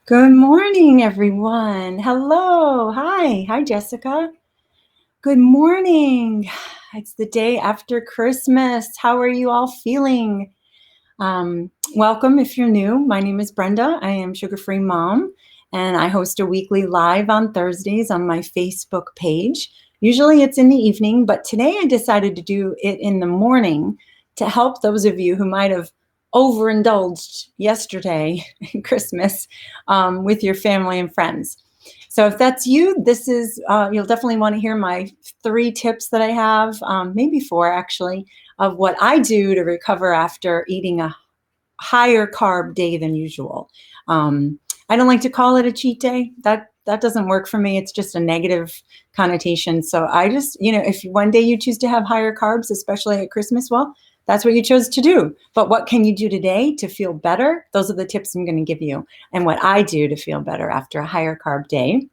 Good morning, everyone. Hello. Hi. Hi, Jessica. Good morning. It's the day after Christmas. How are you all feeling? Welcome if you're new. My name is Brenda. I am Sugar Free Mom, and I host a weekly live on Thursdays on my Facebook page. Usually it's in the evening, but today I decided to do it in the morning to help those of you who might have overindulged yesterday, Christmas, with your family and friends. So if that's you, this is, you'll definitely want to hear my 3 tips that I have, maybe 4 actually, of what I do to recover after eating a higher carb day than usual. I don't like to call it a cheat day. That doesn't work for me. It's just a negative connotation. So I just, if one day you choose to have higher carbs, especially at Christmas, well, that's what you chose to do. But what can you do today to feel better? Those are the tips I'm going to give you, and what I do to feel better after a higher carb day.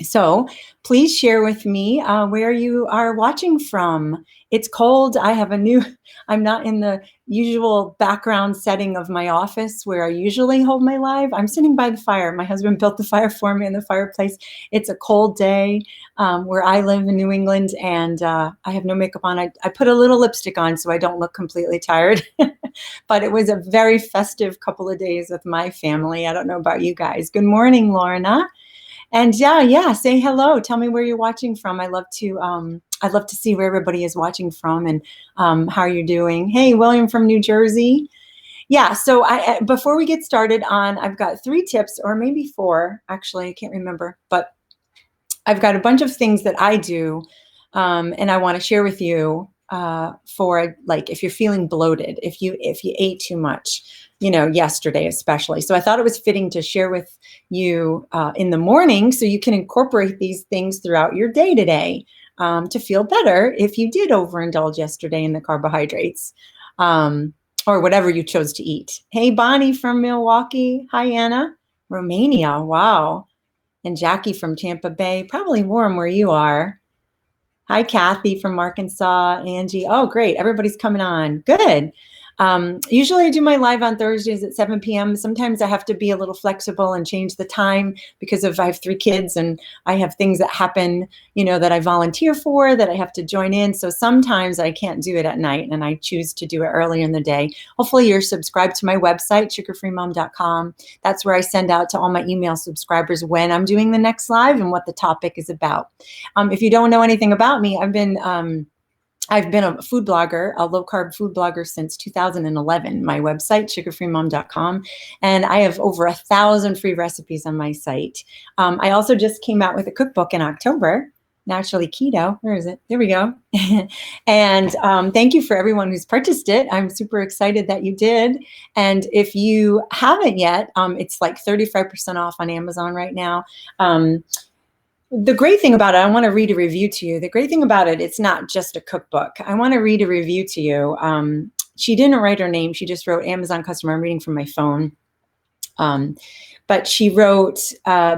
So please share with me where you are watching from. It's cold. I'm not in the usual background setting of my office where I usually hold my live. I'm sitting by the fire. My husband built the fire for me in the fireplace. It's a cold day where I live in New England, and I have no makeup on. I put a little lipstick on so I don't look completely tired. But it was a very festive couple of days with my family. I don't know about you guys. Good morning, Lorna. And yeah, say hello. Tell me where you're watching from. I'd love to see where everybody is watching from, and how you're doing. Hey, William from New Jersey. Yeah. So before we get started I've got 3 tips, or maybe 4. Actually, I can't remember, but I've got a bunch of things that I do, and I want to share with you for, like, if you're feeling bloated, if you ate too much, yesterday especially. So I thought it was fitting to share with you in the morning, so you can incorporate these things throughout your day today, to feel better if you did overindulge yesterday in the carbohydrates, or whatever you chose to eat. Hey, Bonnie from Milwaukee. Hi, Anna. Romania. Wow. And Jackie from Tampa Bay, probably warm where you are. Hi, Kathy from Arkansas. Angie. Oh, great. Everybody's coming on. Good. Usually I do my live on Thursdays at 7 p.m. Sometimes I have to be a little flexible and change the time because I have 3 kids, and I have things that happen, that I volunteer for, that I have to join in. So sometimes I can't do it at night, and I choose to do it early in the day. Hopefully you're subscribed to my website, sugarfreemom.com. That's where I send out to all my email subscribers when I'm doing the next live and what the topic is about. If you don't know anything about me, I've been a food blogger, a low-carb food blogger since 2011. My website, sugarfreemom.com, and I have over 1,000 free recipes on my site. I also just came out with a cookbook in October, Naturally Keto. Where is it? There we go. And thank you for everyone who's purchased it. I'm super excited that you did. And if you haven't yet, it's like 35% off on Amazon right now. The great thing about it, I want to read a review to you. The great thing about it, it's not just a cookbook. I want to read a review to you. She didn't write her name. She just wrote Amazon customer. I'm reading from my phone. But she wrote,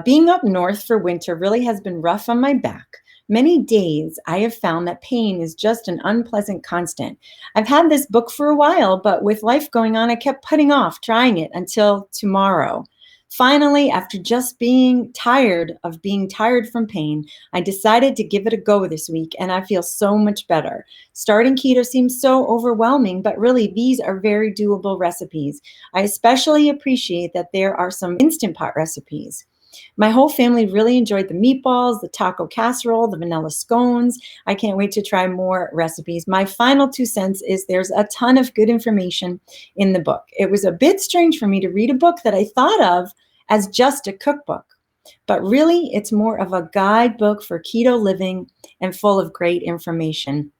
being up north for winter really has been rough on my back. Many days I have found that pain is just an unpleasant constant. I've had this book for a while, but with life going on, I kept putting off trying it until tomorrow. Finally, after just being tired from pain, I decided to give it a go this week, and I feel so much better. Starting keto seems so overwhelming, but really these are very doable recipes. I especially appreciate that there are some Instant Pot recipes. My whole family really enjoyed the meatballs, the taco casserole, the vanilla scones. I can't wait to try more recipes. My final 2 cents is there's a ton of good information in the book. It was a bit strange for me to read a book that I thought of as just a cookbook, but really it's more of a guidebook for keto living and full of great information.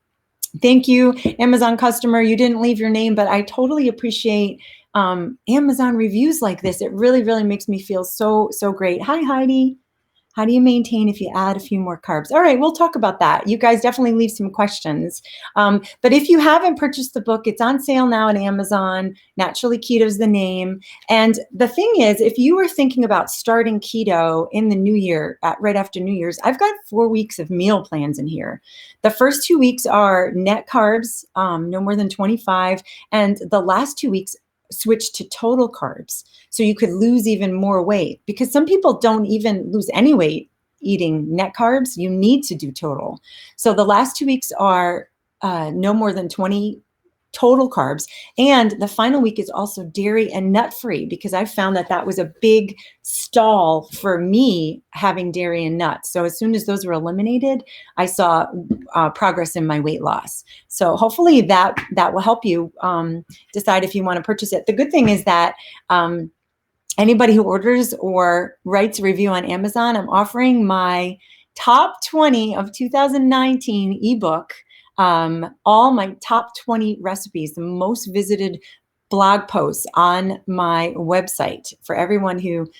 Thank you, Amazon customer. You didn't leave your name, but I totally appreciate Amazon reviews like this. It really, really makes me feel so, so great. Hi, Heidi. How do you maintain if you add a few more carbs? All right, we'll talk about that. You guys definitely leave some questions. But if you haven't purchased the book, it's on sale now at Amazon. Naturally Keto is the name. And the thing is, if you were thinking about starting keto in the new year, right after New Year's, I've got 4 weeks of meal plans in here. The first 2 weeks are net carbs, no more than 25. And the last 2 weeks, switch to total carbs so you could lose even more weight, because some people don't even lose any weight eating net carbs. You need to do total. So the last 2 weeks are no more than 20 total carbs. And the final week is also dairy and nut free, because I found that that was a big stall for me, having dairy and nuts. So as soon as those were eliminated, I saw progress in my weight loss. So hopefully that will help you decide if you want to purchase it. The good thing is that anybody who orders or writes a review on Amazon, I'm offering my top 20 of 2019 ebook, all my top 20 recipes, the most visited blog posts on my website, for everyone who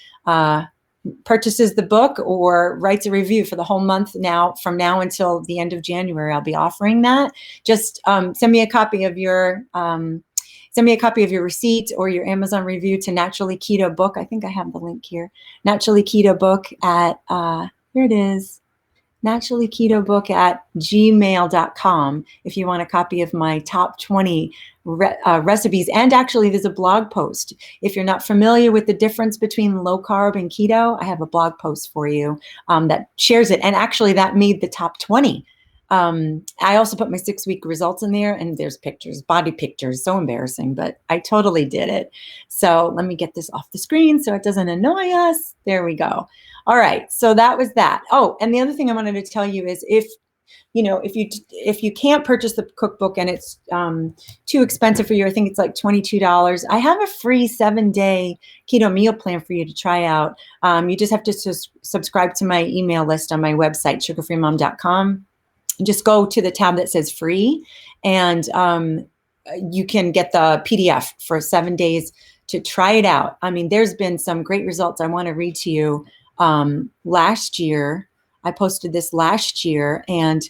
purchases the book or writes a review for the whole month. Now, from now until the end of January, I'll be offering that. Just send me a copy of your receipt or your Amazon review to Naturally Keto Book. I think I have the link here. Naturally Keto Book at, here it is, Naturally Keto Book at gmail.com if you want a copy of my top 20 recipes. And actually, there's a blog post. If you're not familiar with the difference between low carb and keto, I have a blog post for you that shares it. And actually, that made the top 20. I also put my 6-week results in there, and there's pictures, body pictures, so embarrassing, but I totally did it. So let me get this off the screen so it doesn't annoy us. There we go. All right. So that was that. Oh, and the other thing I wanted to tell you is if you can't purchase the cookbook and it's too expensive for you, I think it's like $22. I have a free 7-day keto meal plan for you to try out. You just have to subscribe to my email list on my website, sugarfreemom.com. Just go to the tab that says free, and you can get the PDF for 7 days to try it out. I mean, there's been some great results. I want to read to you. Last year, I posted this last year, and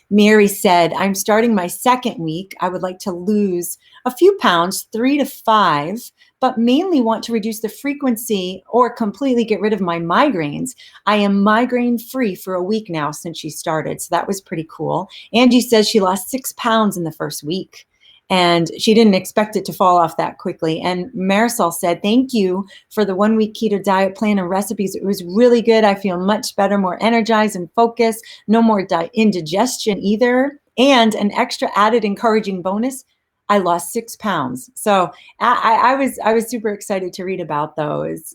Mary said, I'm starting my 2nd week. I would like to lose a few pounds, 3 to 5, but mainly want to reduce the frequency or completely get rid of my migraines. I am migraine free for a week now since she started. So that was pretty cool. Angie says she lost 6 pounds in the first week, and she didn't expect it to fall off that quickly. And Marisol said, thank you for the 1-week keto diet plan and recipes. It was really good. I feel much better, more energized and focused. No more indigestion either. And an extra added encouraging bonus, I lost 6 pounds. So I was super excited to read about those.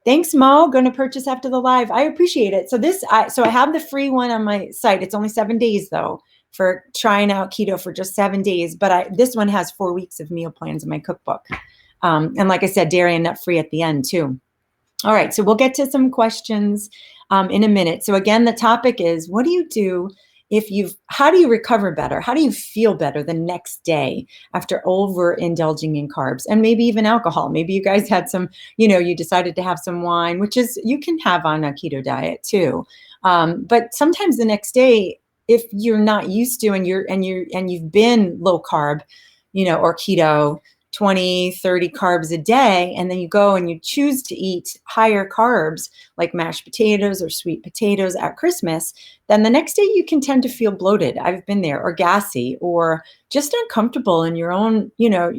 Thanks, Mo. Going to purchase after the live. I appreciate it. So I have the free one on my site. It's only 7 days though, for trying out keto for just 7 days. But this one has 4 weeks of meal plans in my cookbook. And like I said, dairy and nut free at the end too. All right, so we'll get to some questions in a minute. So again, the topic is, what do you do how do you recover better? How do you feel better the next day after overindulging in carbs and maybe even alcohol? Maybe you guys had some, you decided to have some wine, which is, you can have on a keto diet too. But sometimes the next day, if you're not used to, and you've been low carb, or keto, 20, 30 carbs a day, and then you go and you choose to eat higher carbs like mashed potatoes or sweet potatoes at Christmas, then the next day you can tend to feel bloated. I've been there, or gassy, or just uncomfortable in your own, your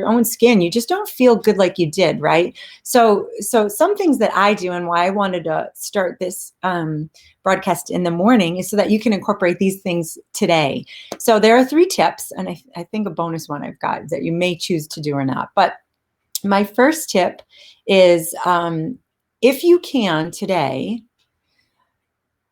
own skin. You just don't feel good like you did, right? So some things that I do, and why I wanted to start this broadcast in the morning, is so that you can incorporate these things today. So there are 3 tips, and I think a bonus one I've got that you may choose to do or not. But my first tip is, if you can today,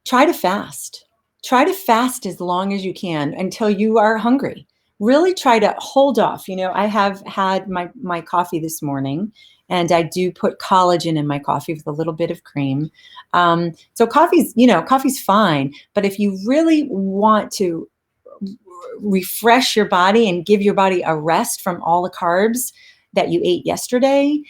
try to fast. Try to fast as long as you can until you are hungry. Really try to hold off. I have had my coffee this morning, and I do put collagen in my coffee with a little bit of cream. So coffee's fine. But if you really want to refresh your body and give your body a rest from all the carbs that you ate yesterday,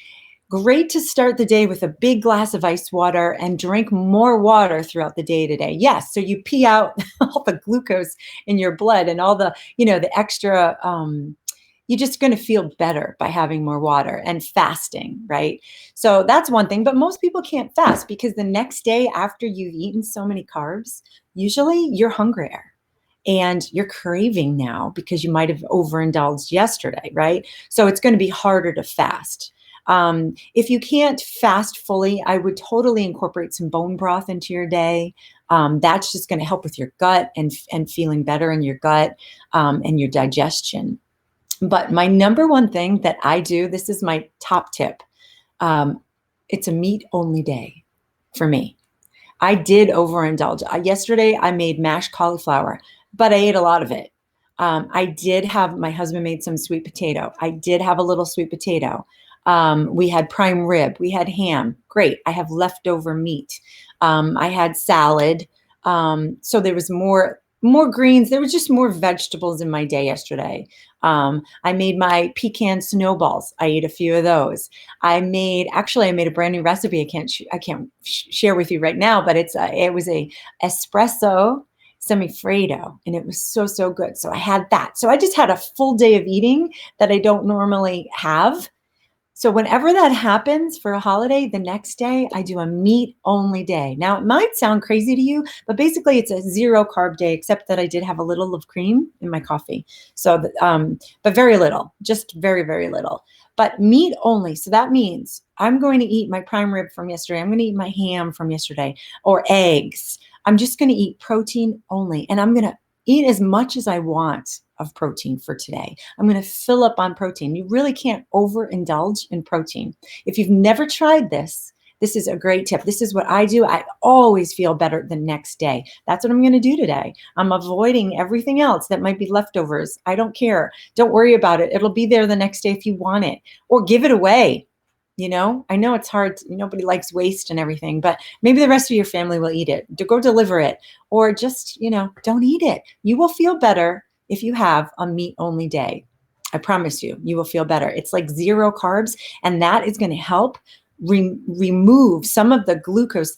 great to start the day with a big glass of ice water and drink more water throughout the day today. Yes, so you pee out all the glucose in your blood and all the, the extra, you're just going to feel better by having more water and fasting, right? So that's one thing, but most people can't fast because the next day after you've eaten so many carbs, usually you're hungrier. and you're craving now because you might have overindulged yesterday, right? So it's going to be harder to fast. If you can't fast fully, I would totally incorporate some bone broth into your day. That's just going to help with your gut and feeling better in your gut and your digestion. But my number one thing that I do, this is my top tip. Um, it's a meat only day for me. I did overindulge. Yesterday, I made mashed cauliflower, but I ate a lot of it. I did have, my husband made some sweet potato. I did have a little sweet potato. We had prime rib. We had ham. Great. I have leftover meat. I had salad. So there was more greens. There was just more vegetables in my day yesterday. I made my pecan snowballs. I ate a few of those. I made a brand new recipe. I can't share with you right now, but it was a espresso semifreddo, and it was so good. So I had that. So I just had a full day of eating that I don't normally have. So whenever that happens for a holiday, the next day I do a meat only day. Now it might sound crazy to you, but basically it's a 0 carb day, except that I did have a little of cream in my coffee. So, but very little, just very, very little. But meat only. So that means I'm going to eat my prime rib from yesterday. I'm going to eat my ham from yesterday or eggs. I'm just going to eat protein only. And I'm going to eat as much as I want of protein for today. I'm going to fill up on protein. You really can't overindulge in protein. If you've never tried this, this is a great tip. This is what I do. I always feel better the next day. That's what I'm going to do today. I'm avoiding everything else that might be leftovers. I don't care. Don't worry about it. It'll be there the next day if you want it, or give it away. I know it's hard. Nobody likes waste and everything, but maybe the rest of your family will eat it. Go deliver it, or just, don't eat it. You will feel better if you have a meat only day. I promise you, you will feel better. It's like 0 carbs, and that is going to help remove some of the glucose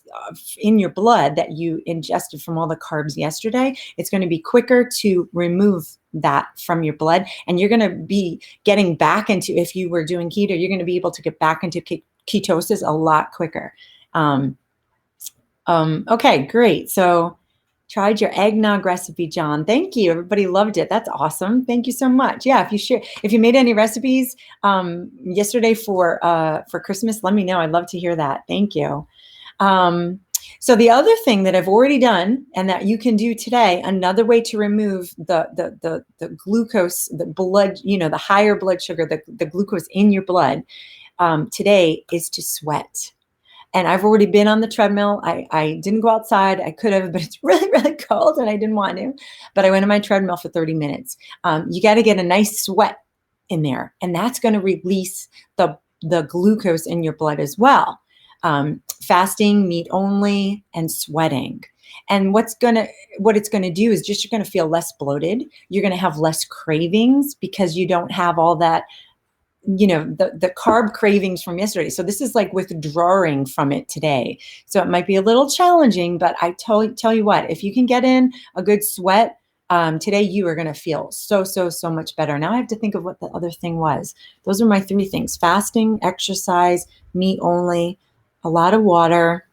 in your blood that you ingested from all the carbs yesterday. It's going to be quicker to remove that from your blood, and you're going to be getting back into, if you were doing keto, you're going to be able to get back into ketosis a lot quicker. Okay, great. So tried your eggnog recipe, John. Thank you. Everybody loved it. That's awesome. Thank you so much. Yeah, if you made any recipes yesterday for Christmas, let me know. I'd love to hear that. Thank you. So the other thing that I've already done and that you can do today, another way to remove the glucose, the blood, the higher blood sugar, the glucose in your blood today, is to sweat. And I've already been on the treadmill. I didn't go outside. I could have, but it's really, really cold and I didn't want to. But I went on my treadmill for 30 minutes. You got to get a nice sweat in there. And that's going to release the glucose in your blood as well. Fasting, meat only, and sweating. And what it's going to do is just, you're going to feel less bloated. You're going to have less cravings because you don't have all that, the carb cravings from yesterday. So this is like withdrawing from it today. So it might be a little challenging, but I tell you what, if you can get in a good sweat today, you are going to feel so much better. Now I have to think of what the other thing was. Those are my 3 things: fasting, exercise, meat only, a lot of water.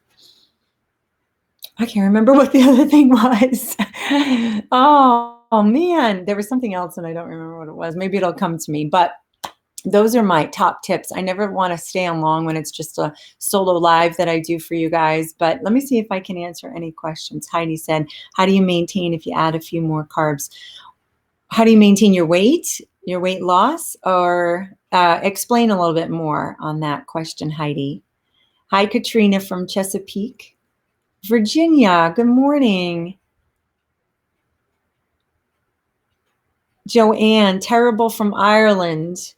I can't remember what the other thing was. Oh man, there was something else and I don't remember what it was. Maybe it'll come to me, but those are my top tips. I never want to stay on long when it's just a solo live that I do for you guys. But let me see if I can answer any questions. Heidi said, how do you maintain if you add a few more carbs? How do you maintain your weight loss? Or explain a little bit more on that question, Heidi. Hi, Katrina from Chesapeake, Virginia. Good morning. Joanne, terrible from Ireland.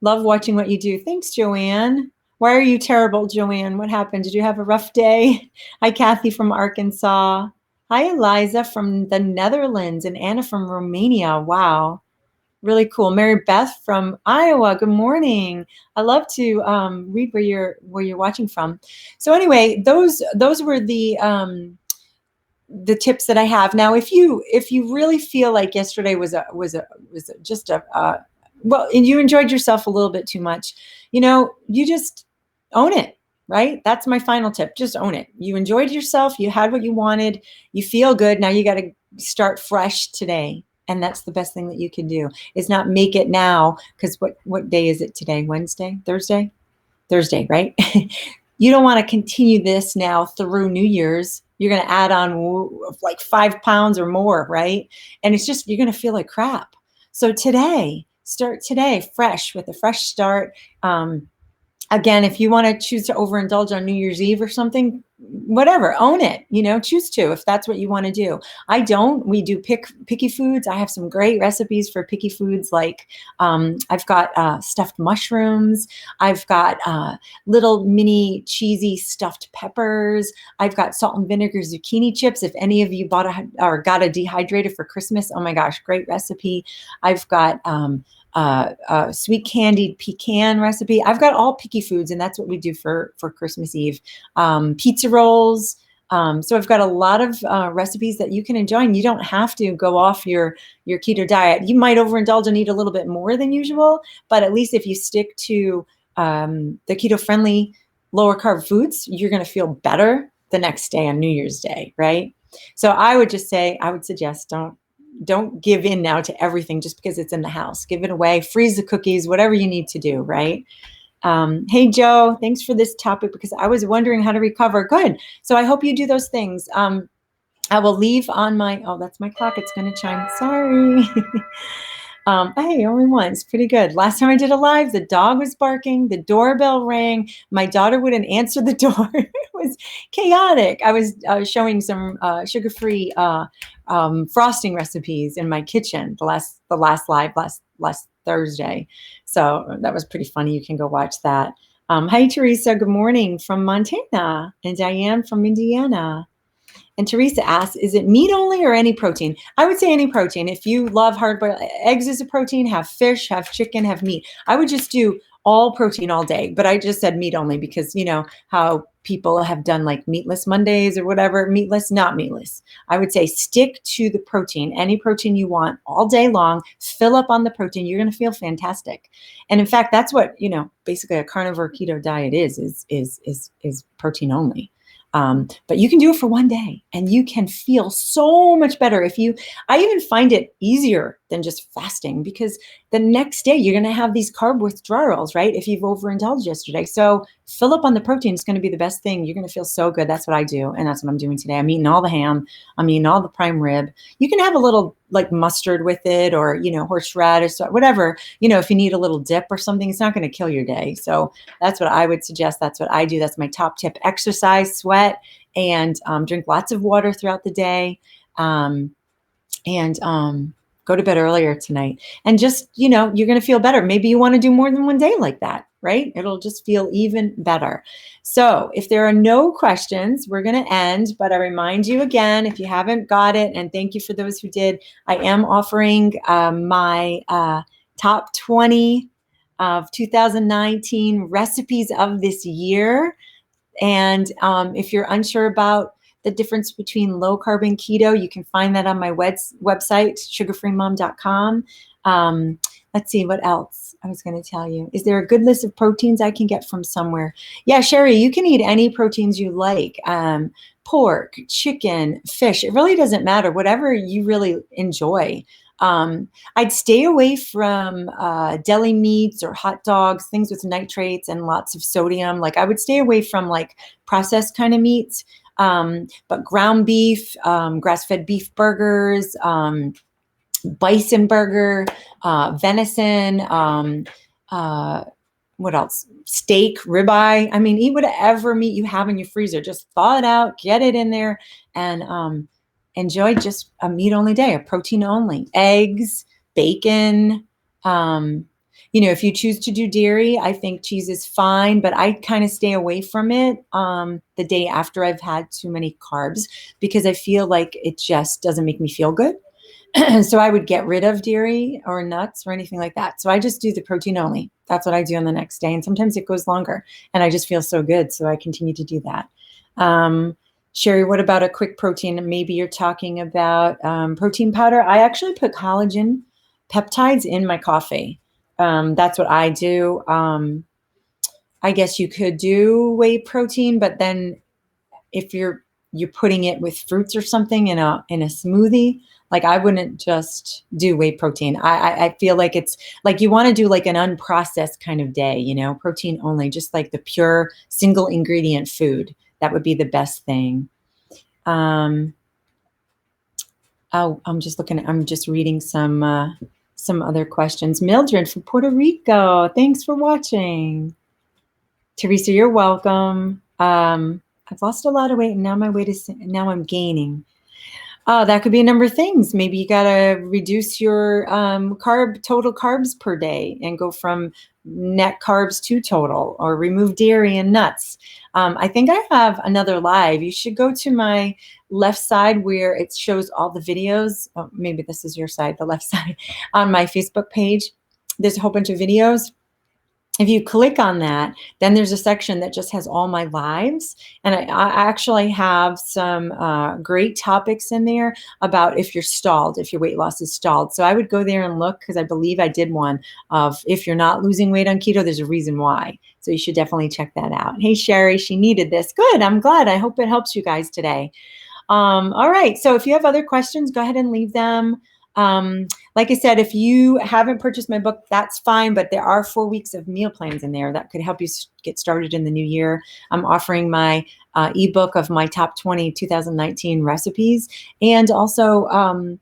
Love watching what you do. Thanks, Joanne. Why are you terrible, Joanne? What happened? Did you have a rough day? Hi, Kathy from Arkansas. Hi, Eliza from the Netherlands, and Anna from Romania. Wow, really cool. Mary Beth from Iowa. Good morning. I love to read where you're watching from. So anyway, those were the tips that I have. Now, if you really feel like yesterday was just well, and you enjoyed yourself a little bit too much, you just own it, right? That's my final tip. Just own it. You enjoyed yourself. You had what you wanted. You feel good. Now you got to start fresh today. And that's the best thing that you can do, is not make it now. Because what day is it today? Wednesday? Thursday, right? You don't want to continue this now through New Year's. You're going to add on like 5 pounds or more, right? And it's just, you're going to feel like crap. So today, start today fresh, with a fresh start. Again, if you want to choose to overindulge on New Year's Eve or something, whatever, own it, choose to, if that's what you want to do. I don't. We do picky foods. I have some great recipes for picky foods. Like I've got stuffed mushrooms. I've got little mini cheesy stuffed peppers. I've got salt and vinegar zucchini chips. If any of you got a dehydrator for Christmas, oh my gosh, great recipe. I've got sweet candied pecan recipe. I've got all picky foods, and that's what we do for Christmas Eve. Pizza rolls. So I've got a lot of recipes that you can enjoy, and you don't have to go off your keto diet. You might overindulge and eat a little bit more than usual, but at least if you stick to the keto-friendly, lower carb foods, you're going to feel better the next day on New Year's Day, right? So I would suggest don't give in now to everything just because it's in the house. Give it away, freeze the cookies, whatever you need to do, right? Hey, Joe, thanks for this topic, because I was wondering how to recover. Good. So I hope you do those things. I will leave on that's my clock. It's going to chime. Sorry. Hey, only once. Pretty good. Last time I did a live, the dog was barking, the doorbell rang, my daughter wouldn't answer the door. It was chaotic. I was showing some sugar-free frosting recipes in my kitchen the last live last Thursday. So that was pretty funny. You can go watch that. Hi, Teresa. Good morning from Montana, and Diane from Indiana. And Teresa asks, is it meat only or any protein? I would say any protein. If you love hard-boiled eggs as a protein, have fish, have chicken, have meat. I would just do all protein all day, but I just said meat only because you know how people have done like meatless Mondays or whatever, meatless, not meatless. I would say stick to the protein, any protein you want all day long, fill up on the protein. You're going to feel fantastic. And in fact, that's what, basically a carnivore keto diet is protein only. But you can do it for one day and you can feel so much better. I even find it easier than just fasting, because the next day you're going to have these carb withdrawals, right? If you've overindulged yesterday. So fill up on the protein. It's going to be the best thing. You're going to feel so good. That's what I do. And that's what I'm doing today. I'm eating all the ham. I'm eating all the prime rib. You can have a little like mustard with it, or, horseradish, whatever, if you need a little dip or something, it's not going to kill your day. So that's what I would suggest. That's what I do. That's my top tip. Exercise, sweat, and drink lots of water throughout the day. And go to bed earlier tonight. And just, you're going to feel better. Maybe you want to do more than one day like that, right? It'll just feel even better. So if there are no questions, we're going to end. But I remind you again, if you haven't got it, and thank you for those who did, I am offering my top 20 of 2019 recipes of this year. And if you're unsure about the difference between low carb and keto, you can find that on my website, sugarfreemom.com. Let's see, what else I was going to tell you. Is there a good list of proteins I can get from somewhere? Yeah, Sherry, you can eat any proteins you like. Pork, chicken, fish. It really doesn't matter. Whatever you really enjoy. I'd stay away from deli meats or hot dogs, things with nitrates and lots of sodium. Like I would stay away from like processed kind of meats. But ground beef, grass-fed beef burgers, bison burger, venison, what else? Steak, ribeye. I mean, eat whatever meat you have in your freezer. Just thaw it out, get it in there, and enjoy just a meat-only day, a protein only. Eggs, bacon. If you choose to do dairy, I think cheese is fine, but I kind of stay away from it the day after I've had too many carbs, because I feel like it just doesn't make me feel good. So I would get rid of dairy or nuts or anything like that. So I just do the protein only. That's what I do on the next day. And sometimes it goes longer and I just feel so good. So I continue to do that. Sherry, what about a quick protein? Maybe you're talking about protein powder. I actually put collagen peptides in my coffee. That's what I do. I guess you could do whey protein, but then if you're you're putting it with fruits or something in a smoothie. Like I wouldn't just do whey protein. I feel like it's like you want to do like an unprocessed kind of day, protein only, just like the pure single ingredient food. That would be the best thing. Oh, I'm just reading some other questions. Mildred from Puerto Rico. Thanks for watching. Teresa, you're welcome. I've lost a lot of weight and now I'm gaining. Oh, that could be a number of things. Maybe you got to reduce your total carbs per day and go from net carbs to total, or remove dairy and nuts. I think I have another live. You should go to my left side where it shows all the videos. Oh, maybe this is your side, the left side, on my Facebook page. There's a whole bunch of videos. If you click on that, then there's a section that just has all my lives. And I actually have some great topics in there about if you're stalled, if your weight loss is stalled. So I would go there and look, because I believe I did one of if you're not losing weight on keto, there's a reason why. So you should definitely check that out. Hey, Sherry, she needed this. Good. I'm glad. I hope it helps you guys today. All right. So if you have other questions, go ahead and leave them. Like I said, if you haven't purchased my book, that's fine, but there are 4 weeks of meal plans in there that could help you get started in the new year. I'm offering my ebook of my top 20 2019 recipes. And also,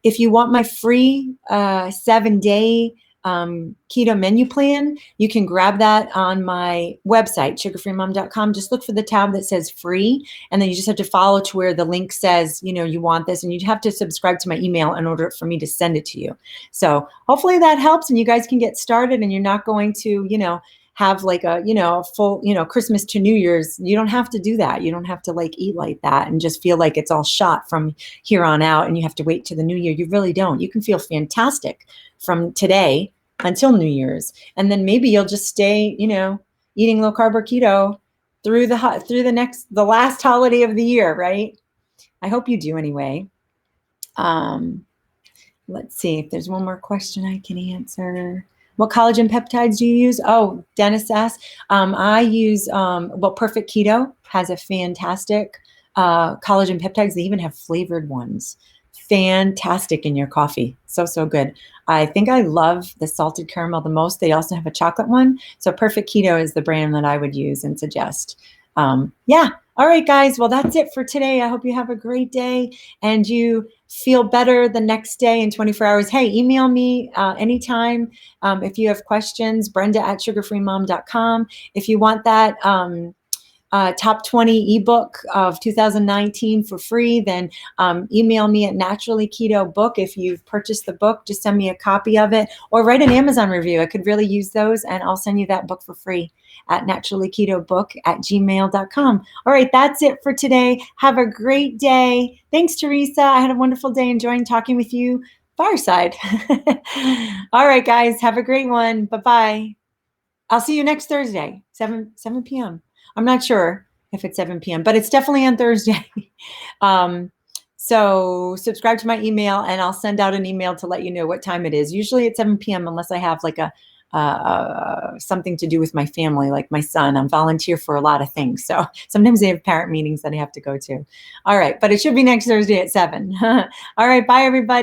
if you want my free 7-day keto menu plan, you can grab that on my website, sugarfreemom.com. Just look for the tab that says free, and then you just have to follow to where the link says, you want this, and you'd have to subscribe to my email in order for me to send it to you. So hopefully that helps and you guys can get started, and you're not going to, have like a, full, Christmas to New Year's. You don't have to do that. You don't have to like eat like that and just feel like it's all shot from here on out and you have to wait to the new year. You really don't. You can feel fantastic from today until New Year's. And then maybe you'll just stay, eating low carb or keto through the last holiday of the year, right? I hope you do anyway. Let's see if there's one more question I can answer. What collagen peptides do you use? Oh, Dennis asked. I use, Perfect Keto has a fantastic collagen peptides. They even have flavored ones. Fantastic in your coffee. So good. I think I love the salted caramel the most. They also have a chocolate one. So Perfect Keto is the brand that I would use and suggest. Yeah. All right, guys. Well, that's it for today. I hope you have a great day and you feel better the next day in 24 hours. Hey, email me anytime if you have questions, brenda@sugarfreemom.com. If you want that top 20 ebook of 2019 for free, then email me at Naturally Keto Book. If you've purchased the book, just send me a copy of it or write an Amazon review. I could really use those, and I'll send you that book for free at naturallyketobook@gmail.com. All right, that's it for today. Have a great day. Thanks, Teresa. I had a wonderful day enjoying talking with you fireside. All right, guys, have a great one. Bye-bye. I'll see you next Thursday, 7 p.m. I'm not sure if it's 7 p.m., but it's definitely on Thursday. So subscribe to my email and I'll send out an email to let you know what time it is. Usually it's 7 p.m. unless I have like something to do with my family, like my son. I'm volunteer for a lot of things. So sometimes they have parent meetings that I have to go to. All right. But it should be next Thursday at 7. All right. Bye, everybody.